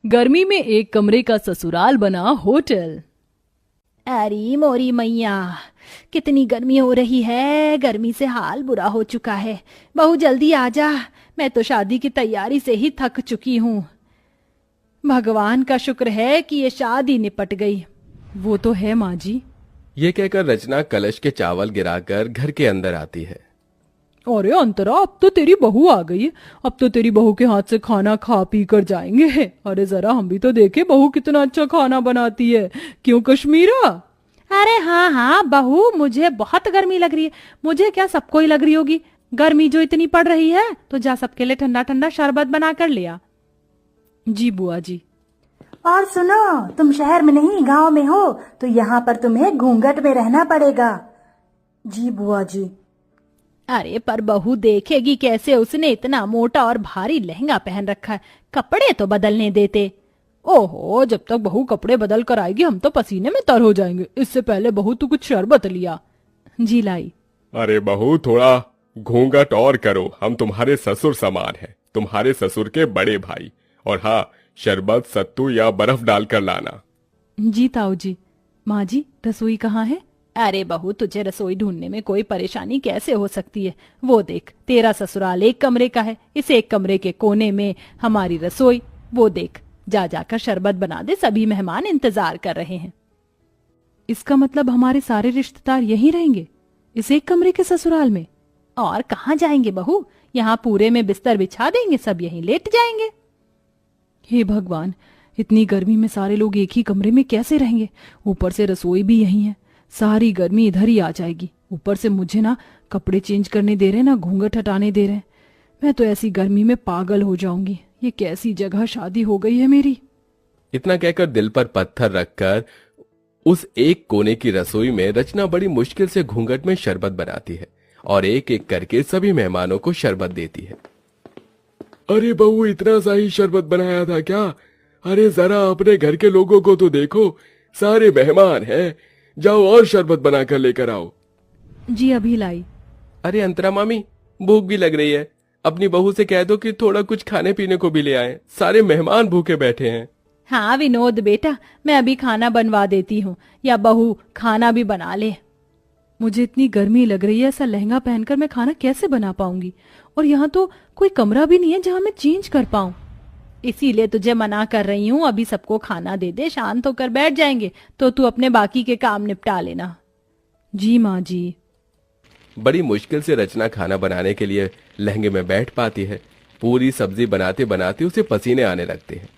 गर्मी में एक कमरे का ससुराल बना होटल। अरे मोरी मैया, कितनी गर्मी हो रही है। गर्मी से हाल बुरा हो चुका है। बहू जल्दी आ जा, मैं तो शादी की तैयारी से ही थक चुकी हूँ। भगवान का शुक्र है कि ये शादी निपट गई। वो तो है माँ जी। ये कहकर रचना कलश के चावल गिराकर घर के अंदर आती है। अरे अंतरा, अब तो तेरी बहू आ गई है। अब तो तेरी बहू के हाथ से खाना खा पी कर जाएंगे। अरे जरा हम भी तो देखे बहू कितना अच्छा खाना बनाती है। क्यों कश्मीरा? अरे हाँ हाँ बहू, मुझे बहुत गर्मी लग रही है। मुझे क्या, सबको ही लग रही होगी। गर्मी जो इतनी पड़ रही है, तो जा सबके लिए ठंडा ठंडा शरबत बना कर ले आ। जी बुआ जी। और सुनो, तुम शहर में नहीं गांव में हो, तो यहाँ पर तुम्हें घूंघट में रहना पड़ेगा। जी बुआ जी। अरे पर बहू देखेगी कैसे? उसने इतना मोटा और भारी लहंगा पहन रखा है, कपड़े तो बदलने देते। ओहो, जब तक बहू कपड़े बदल कर आएगी हम तो पसीने में तर हो जाएंगे। इससे पहले बहू तू कुछ शरबत लिया। जी लाई। अरे बहू, थोड़ा घूंघट और करो, हम तुम्हारे ससुर समान हैं, तुम्हारे ससुर के बड़े भाई। और हाँ, शरबत सत्तू या बर्फ डालकर लाना। जी ताऊ जी। माँ जी, रसोई कहाँ है? अरे बहू, तुझे रसोई ढूंढने में कोई परेशानी कैसे हो सकती है? वो देख, तेरा ससुराल एक कमरे का है, इस एक कमरे के कोने में हमारी रसोई। वो देख, जा जाकर शरबत बना दे, सभी मेहमान इंतजार कर रहे हैं। इसका मतलब हमारे सारे रिश्तेदार यहीं रहेंगे, इस एक कमरे के ससुराल में? और कहाँ जाएंगे बहू? यहाँ पूरे में बिस्तर बिछा देंगे, सब यहीं लेट जाएंगे। हे भगवान, इतनी गर्मी में सारे लोग एक ही कमरे में कैसे रहेंगे? ऊपर से रसोई भी यहीं है, सारी गर्मी इधर ही आ जाएगी। ऊपर से मुझे ना कपड़े चेंज करने दे रहे, ना घूंघट हटाने दे रहे। मैं तो ऐसी गर्मी में पागल हो जाऊंगी। ये कैसी जगह शादी हो गई है मेरी। इतना कहकर दिल पर पत्थर रखकर उस एक कोने की रसोई में रचना बड़ी मुश्किल से घूंघट में शरबत बनाती है और एक एक करके सभी मेहमानों को शरबत देती है। अरे बहू, इतना सा ही शरबत बनाया था क्या? अरे जरा अपने घर के लोगों को तो देखो, सारे मेहमान हैं। जाओ और शरबत बनाकर लेकर आओ। जी अभी लाई। अरे अंतरा मामी, भूख भी लग रही है, अपनी बहू से कह दो कि थोड़ा कुछ खाने पीने को भी ले आए, सारे मेहमान भूखे बैठे हैं। हाँ विनोद बेटा, मैं अभी खाना बनवा देती हूँ, या बहू खाना भी बना ले। मुझे इतनी गर्मी लग रही है, ऐसा लहंगा पहनकर मैं खाना कैसे बना पाऊंगी? और यहाँ तो कोई कमरा भी नहीं है जहाँ मैं चेंज कर पाऊं। इसीलिए तुझे मना कर रही हूँ, अभी सबको खाना दे दे, शांत होकर बैठ जाएंगे, तो तू अपने बाकी के काम निपटा लेना। जी माँ जी। बड़ी मुश्किल से रचना खाना बनाने के लिए लहंगे में बैठ पाती है। पूरी सब्जी बनाते बनाते उसे पसीने आने लगते हैं।